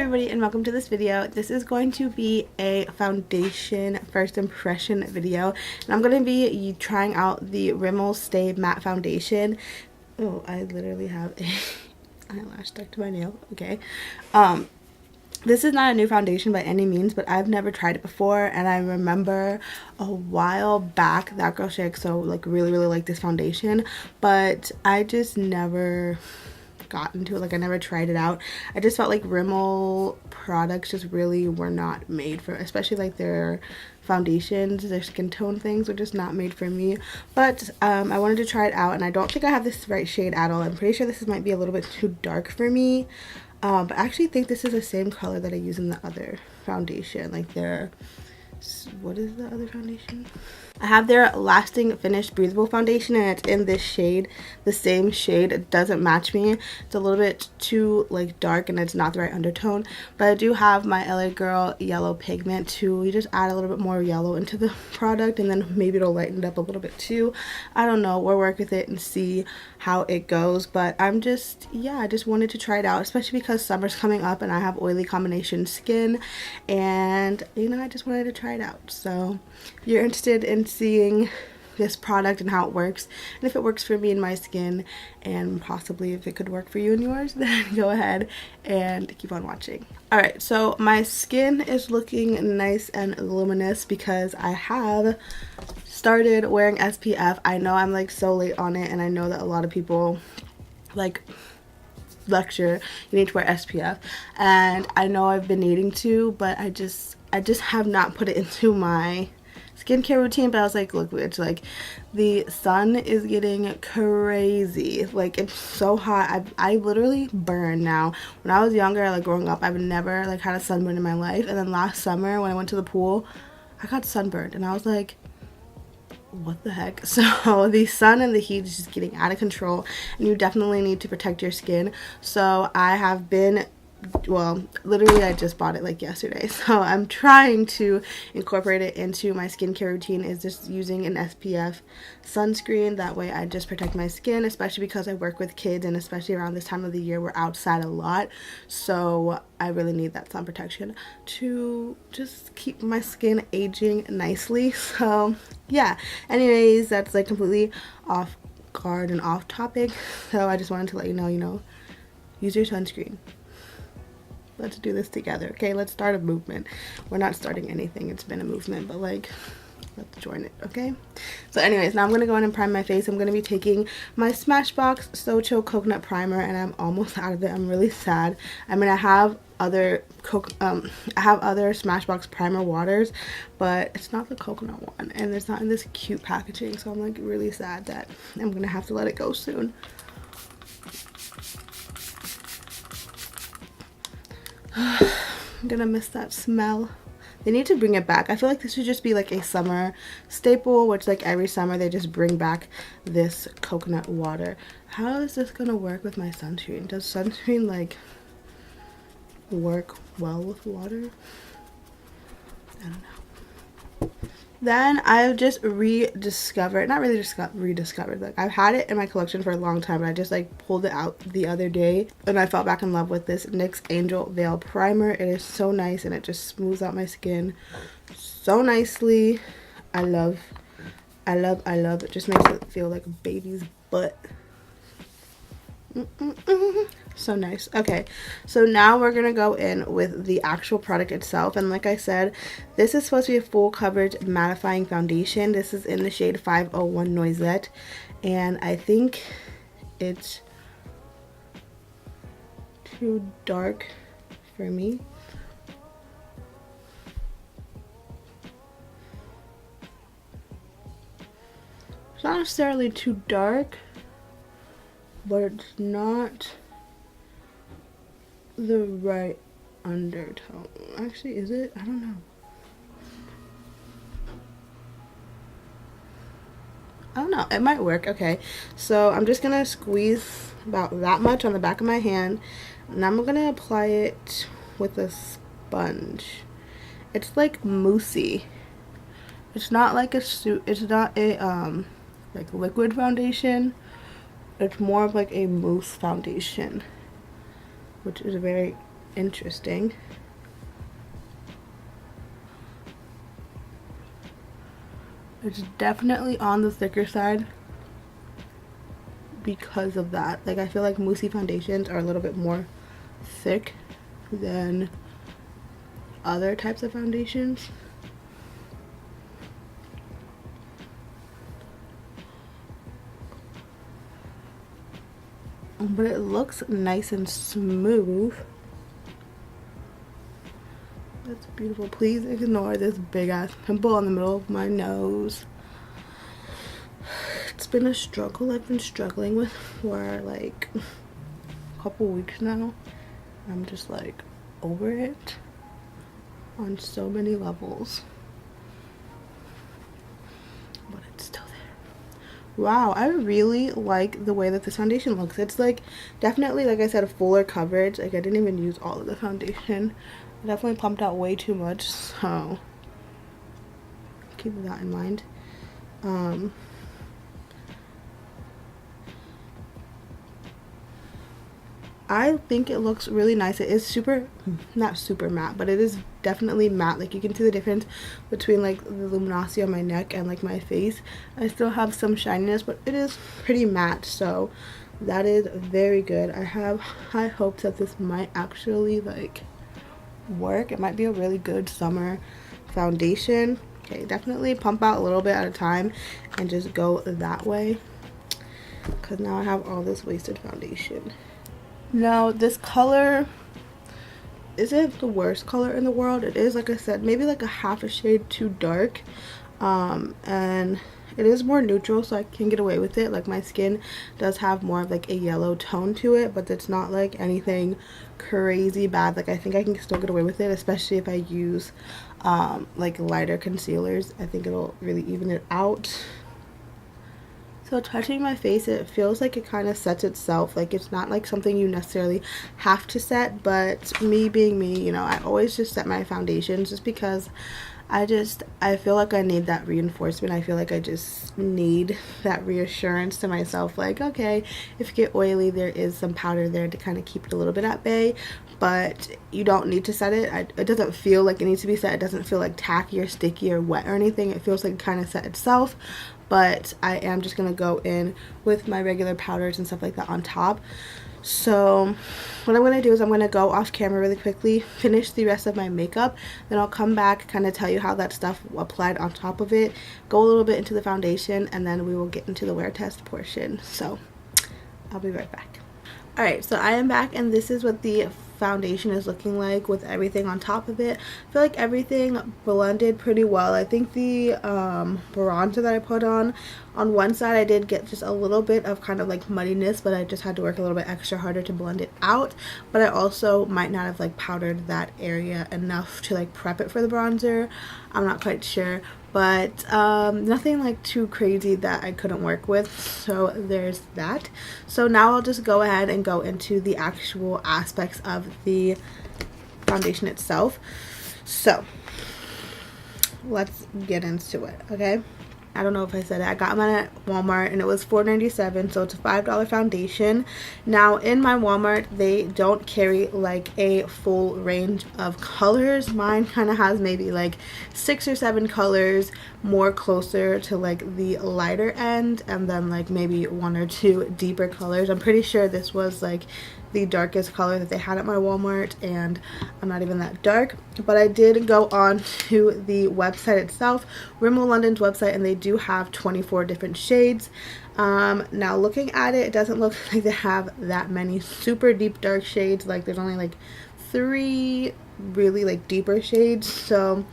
everybody, and welcome to this video. This is going to be a foundation first impression video, and I'm going to be trying out the Rimmel Stay Matte foundation. Oh, I literally have a eyelash stuck to my nail. Okay. This is not a new foundation by any means, but I've never tried it before, and I remember a while back that girl Shakso like really liked this foundation, but I just never got into it. Like, I never tried it out. I just felt like Rimmel products just really were not made for, especially like their foundations, their skin tone things were just not made for me. But I wanted to try it out, and I don't think I have this right shade at all. I'm pretty sure this might be a little bit too dark for me. But I actually think this is the same color that I use in the other foundation. Like their, what is the other foundation? I have their Lasting Finish Breathable foundation, and it's in this shade, the same shade. It doesn't match me. It's a little bit too like dark, and it's not the right undertone. But I do have my LA Girl yellow pigment too. You just add a little bit more yellow into the product, and then maybe it'll lighten it up a little bit too. I don't know. We'll work with it and see how it goes. But I'm just, yeah, I just wanted to try it out, especially because summer's coming up and I have oily combination skin, and you know, I just wanted to try it out. So if you're interested in seeing this product and how it works, and if it works for me and my skin, and possibly if it could work for you and yours, then go ahead and keep on watching. Alright, so my skin is looking nice and luminous because I have started wearing SPF. I know I'm like so late on it, and I know that a lot of people like lecture you need to wear SPF, and I know I've been needing to, but I just have not put it into my skincare routine. But I was like, look, it's like the sun is getting crazy. Like, it's so hot. I literally burn now. When I was younger, like growing up, I've never like had a sunburn in my life, and then last summer when I went to the pool, I got sunburned, and I was like, what the heck? So the sun and the heat is just getting out of control, and you definitely need to protect your skin. So I have been, well, literally I just bought it like yesterday, so I'm trying to incorporate it into my skincare routine, is just using an SPF sunscreen. That way I just protect my skin, especially because I work with kids, and especially around this time of the year we're outside a lot, so I really need that sun protection to just keep my skin aging nicely. So yeah, anyways, that's like completely off guard and off topic, so I just wanted to let you know, use your sunscreen. Let's do this together, okay? Let's start a movement. We're not starting anything, it's been a movement, but like, let's join it, okay? So anyways, now I'm gonna go in and prime my face. I'm gonna be taking my Smashbox Socho Coconut Primer, and I'm almost out of it. I'm really sad. I mean, I have other Smashbox primer waters, but it's not the coconut one, and it's not in this cute packaging, so I'm like really sad that I'm gonna have to let it go soon. I'm gonna miss that smell. They need to bring it back. I feel like this should just be like a summer staple, which like every summer they just bring back this coconut water. How is this gonna work with my sunscreen? Does sunscreen like work well with water? I don't know. Then I've just rediscovered, not really rediscovered, like I've had it in my collection for a long time, but I just like pulled it out the other day, and I fell back in love with this NYX Angel Veil Primer. It is so nice, and it just smooths out my skin so nicely. I love it. Just makes it feel like a baby's butt. So nice. Okay, so now we're gonna go in with the actual product itself, and like I said, this is supposed to be a full coverage mattifying foundation. This is in the shade 501 Noisette, and I think it's too dark for me. It's not necessarily too dark, but it's not the right undertone. Actually, is it? I don't know. It might work. Okay, so I'm just gonna squeeze about that much on the back of my hand, and I'm gonna apply it with a sponge. It's like moussey. It's not like it's not a like liquid foundation. It's more of like a mousse foundation, which is very interesting. It's definitely on the thicker side because of that. Like, I feel like moussey foundations are a little bit more thick than other types of foundations. But it looks nice and smooth. That's beautiful. Please ignore this big ass pimple on the middle of my nose. It's been a struggle I've been struggling with for like a couple weeks now. I'm just like over it on so many levels. But it's still there. Wow, I really like the way that this foundation looks. It's like definitely, like I said, a fuller coverage. Like, I didn't even use all of the foundation. I definitely pumped out way too much, so keep that in mind. I think it looks really nice. It is not super matte, but it is definitely matte. Like, you can see the difference between like the luminosity on my neck and like my face. I still have some shininess, but it is pretty matte, so that is very good. I have high hopes that this might actually like work. It might be a really good summer foundation. Okay, definitely pump out a little bit at a time and just go that way, because now I have all this wasted foundation. Now, this color isn't the worst color in the world. It is, like I said, maybe like a half a shade too dark, and it is more neutral, so I can get away with it. Like, my skin does have more of like a yellow tone to it, but it's not like anything crazy bad. Like, I think I can still get away with it, especially if I use like lighter concealers. I think it'll really even it out. So touching my face, it feels like it kind of sets itself. Like, it's not like something you necessarily have to set, but me being me, you know, I always just set my foundations just because I feel like I need that reinforcement. I feel like I just need that reassurance to myself, like, okay, if you get oily, there is some powder there to kind of keep it a little bit at bay, but you don't need to set it. It doesn't feel like it needs to be set. It doesn't feel like tacky or sticky or wet or anything. It feels like it kind of set itself, but I am just going to go in with my regular powders and stuff like that on top. So what I'm going to do is I'm going to go off camera really quickly, finish the rest of my makeup, then I'll come back, kind of tell you how that stuff applied on top of it, go a little bit into the foundation, and then we will get into the wear test portion. So I'll be right back. Alright, so I am back, and this is what the foundation is looking like with everything on top of it. I feel like everything blended pretty well. I think the bronzer that I put on one side, I did get just a little bit of kind of like muddiness, but I just had to work a little bit extra harder to blend it out. But I also might not have like powdered that area enough to like prep it for the bronzer. I'm not quite sure, but nothing like too crazy that I couldn't work with, so there's that. So now I'll just go ahead and go into the actual aspects of the foundation itself. So let's get into it, okay? I don't know if I said it. I got mine at Walmart and it was $4.97, so it's a $5 foundation. Now in my Walmart, they don't carry like a full range of colors. Mine kind of has maybe like 6 or 7 colors, more closer to like the lighter end, and then like maybe 1 or 2 deeper colors. I'm pretty sure this was like the darkest color that they had at my Walmart, and I'm not even that dark. But I did go on to the website itself, Rimmel London's website, and they do have 24 different shades. Now looking at it, it doesn't look like they have that many super deep dark shades. Like, there's only like 3 really like deeper shades, so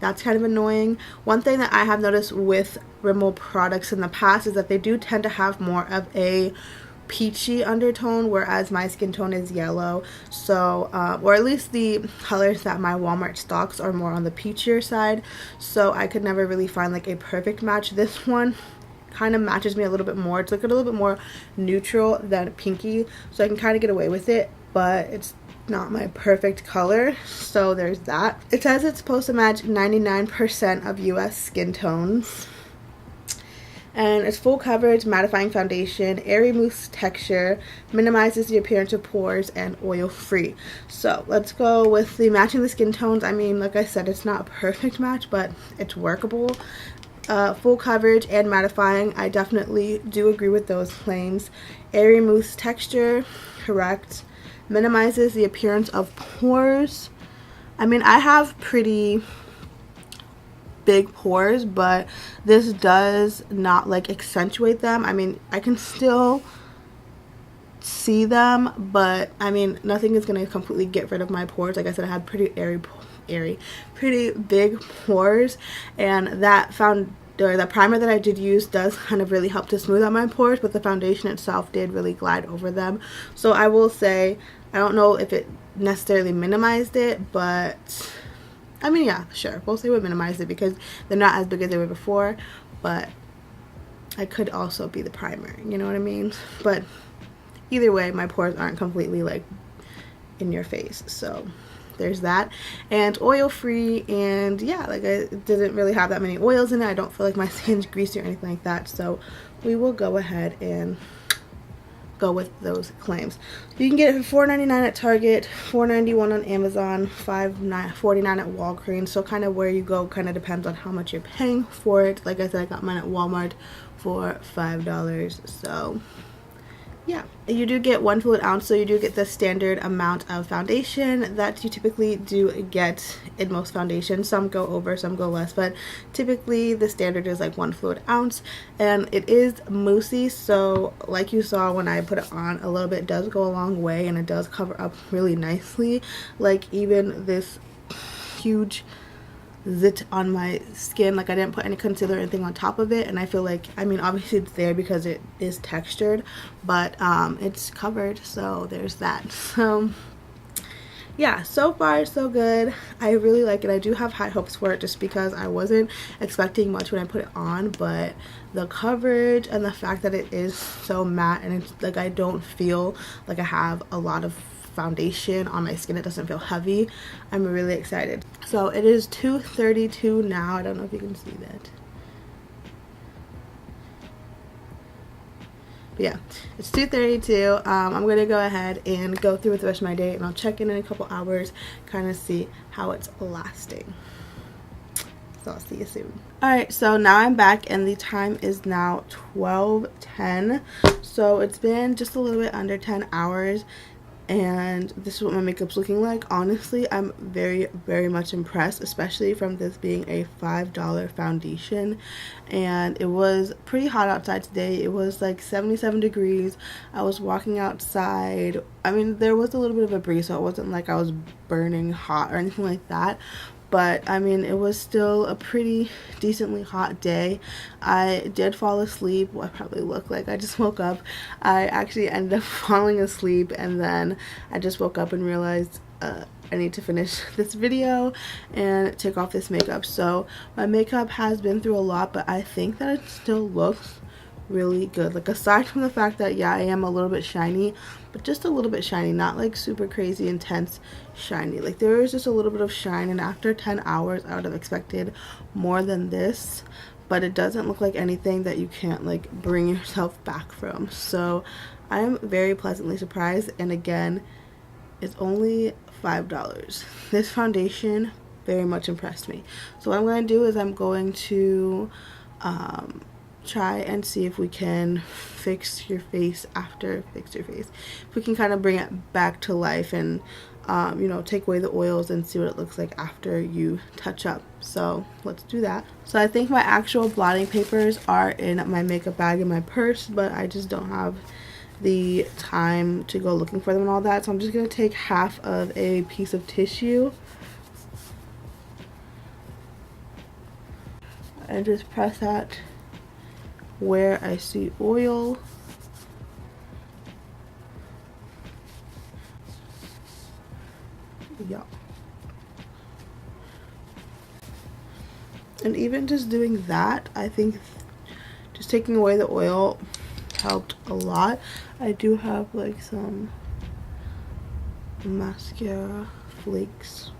that's kind of annoying. One thing that I have noticed with Rimmel products in the past is that they do tend to have more of a peachy undertone, whereas my skin tone is yellow. So or at least the colors that my Walmart stocks are more on the peachier side, so I could never really find like a perfect match. This one kind of matches me a little bit more. It's like a little bit more neutral than pinky, so I can kind of get away with it, but it's not my perfect color, so there's that. It says it's supposed to match 99% of US skin tones. And it's full coverage mattifying foundation, airy mousse texture, minimizes the appearance of pores, and oil free. So let's go with the matching the skin tones. I mean, like I said, it's not a perfect match, but it's workable. Full coverage and mattifying, I definitely do agree with those claims. Airy mousse texture, correct. Minimizes the appearance of pores. I mean, I have pretty big pores, but this does not like accentuate them. I mean, I can still see them, but I mean, nothing is going to completely get rid of my pores. Like I said, I had pretty pretty big pores, and that the primer that I did use does kind of really help to smooth out my pores, but the foundation itself did really glide over them. So I will say, I don't know if it necessarily minimized it, but I mean, yeah, sure, we'll say we minimized it because they're not as big as they were before, but I could also be the primer, you know what I mean? But either way, my pores aren't completely like in your face, so there's that. And oil free, and yeah, like I didn't really have that many oils in it. I don't feel like my skin's greasy or anything like that, so we will go ahead and go with those claims. You can get it for $4.99 at Target, $4.91 on Amazon, $5.49 at Walgreens. So kind of where you go kind of depends on how much you're paying for it. Like I said, I got mine at Walmart for $5. So yeah, you do get 1 fluid ounce, so you do get the standard amount of foundation that you typically do get in most foundations. Some go over, some go less, but typically the standard is like 1 fluid ounce, and it is moussey, so like you saw when I put it on, a little bit does go a long way, and it does cover up really nicely. Like even this huge zit on my skin, like I didn't put any concealer or anything on top of it, and I feel like, I mean, obviously it's there because it is textured, but it's covered, so there's that. So yeah, so far so good. I really like it. I do have high hopes for it just because I wasn't expecting much when I put it on, but the coverage and the fact that it is so matte, and it's like I don't feel like I have a lot of foundation on my skin, it doesn't feel heavy. I'm really excited. So it is 2:32 now. I don't know if you can see that, but yeah, it's 2:32. I'm gonna go ahead and go through with the rest of my day, and I'll check in a couple hours, kind of see how it's lasting. So I'll see you soon. Alright, so now I'm back, and the time is now 12:10. So it's been just a little bit under 10 hours. And this is what my makeup's looking like. Honestly, I'm very much impressed, especially from this being a $5 foundation. And it was pretty hot outside today. It was like 77 degrees. I was walking outside. I mean, there was a little bit of a breeze, so it wasn't like I was burning hot or anything like that. But I mean, it was still a pretty decently hot day. I did fall asleep. Well, I probably look like I just woke up. I actually ended up falling asleep, and then I just woke up and realized I need to finish this video and take off this makeup. So my makeup has been through a lot, but I think that it still looks really good. Like, aside from the fact that, yeah, I am a little bit shiny, but just a little bit shiny, not like super crazy intense shiny. Like, there is just a little bit of shine, and after 10 hours I would have expected more than this, but it doesn't look like anything that you can't like bring yourself back from. So I'm very pleasantly surprised, and again, it's only $5. This foundation very much impressed me. So what I'm going to do is I'm going to try and see if we can fix your face. If we can kind of bring it back to life and you know, take away the oils and see what it looks like after you touch up. So let's do that. So I think my actual blotting papers are in my makeup bag in my purse, but I just don't have the time to go looking for them and all that. So I'm just going to take half of a piece of tissue and just press that where I see oil. Yeah. And even just doing that, I think just taking away the oil helped a lot. I do have like some mascara flakes.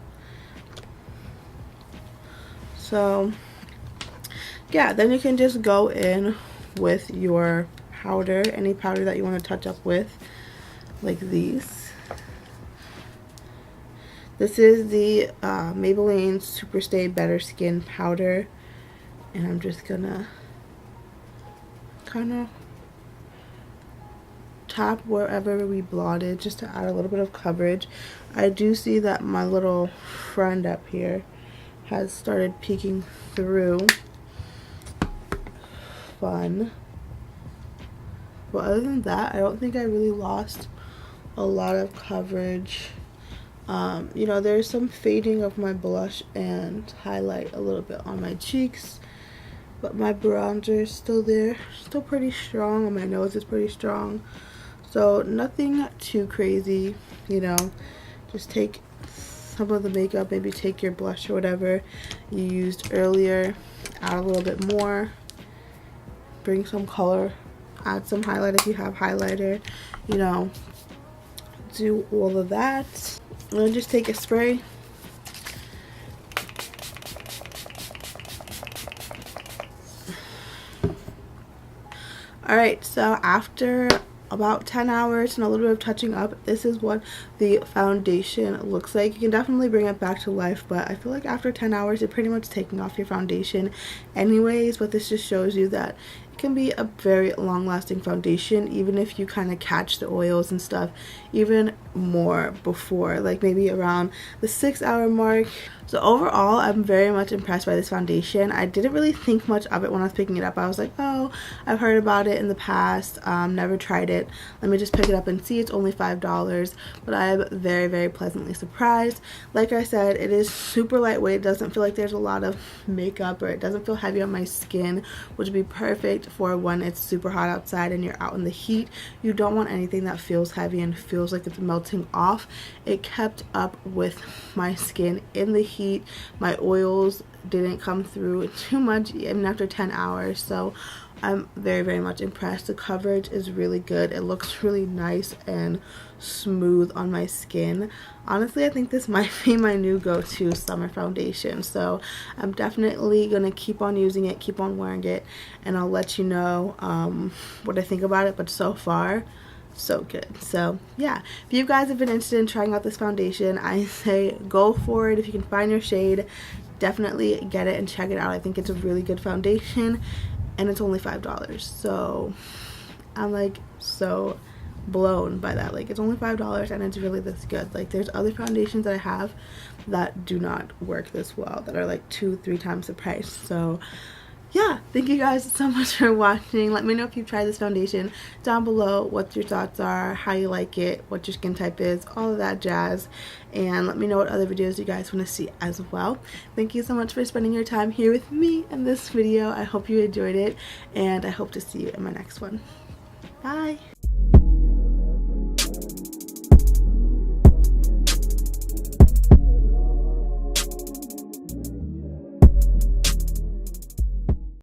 So yeah, then you can just go in with your powder, any powder that you want to touch up with, like these. This is the Maybelline Super Stay Better Skin powder, and I'm just gonna kind of tap wherever we blotted just to add a little bit of coverage. I do see that my little friend up here has started peeking through. Fun. But other than that, I don't think I really lost a lot of coverage. You know, there's some fading of my blush and highlight a little bit on my cheeks, but my bronzer is still there, still pretty strong, and my nose is pretty strong. So nothing too crazy, you know. Just take some of the makeup, maybe take your blush or whatever you used earlier, add a little bit more, bring some color, add some highlight if you have highlighter, you know, do all of that. And then just take a spray. Alright, so after about 10 hours and a little bit of touching up, this is what the foundation looks like. You can definitely bring it back to life, but I feel like after 10 hours you're pretty much taking off your foundation anyways. But this just shows you that it can be a very long-lasting foundation, even if you kind of catch the oils and stuff even more before, like maybe around the 6-hour mark. So overall, I'm very much impressed by this foundation. I didn't really think much of it when I was picking it up. I was like, oh, I've heard about it in the past, never tried it. Let me just pick it up and see. It's only $5, but I am very, very pleasantly surprised. Like I said, it is super lightweight. It doesn't feel like there's a lot of makeup, or it doesn't feel heavy on my skin, which would be perfect for when it's super hot outside and you're out in the heat. You don't want anything that feels heavy and feels like it's melting off. It kept up with my skin in the heat. My oils didn't come through too much even after 10 hours, so I'm very, very much impressed. The coverage is really good. It looks really nice and smooth on my skin. Honestly, I think this might be my new go-to summer foundation, so I'm definitely gonna keep on using it, keep on wearing it, and I'll let you know what I think about it. But so far, so good. So yeah, if you guys have been interested in trying out this foundation, I say go for it. If you can find your shade, definitely get it and check it out. I think it's a really good foundation, and it's only $5, so I'm like so blown by that. Like, it's only $5 and it's really this good. Like, there's other foundations that I have that do not work this well, that are like 2-3 times the price. So yeah, thank you guys so much for watching. Let me know if you've tried this foundation down below, what your thoughts are, how you like it, what your skin type is, all of that jazz. And let me know what other videos you guys want to see as well. Thank you so much for spending your time here with me in this video. I hope you enjoyed it, and I hope to see you in my next one. Bye!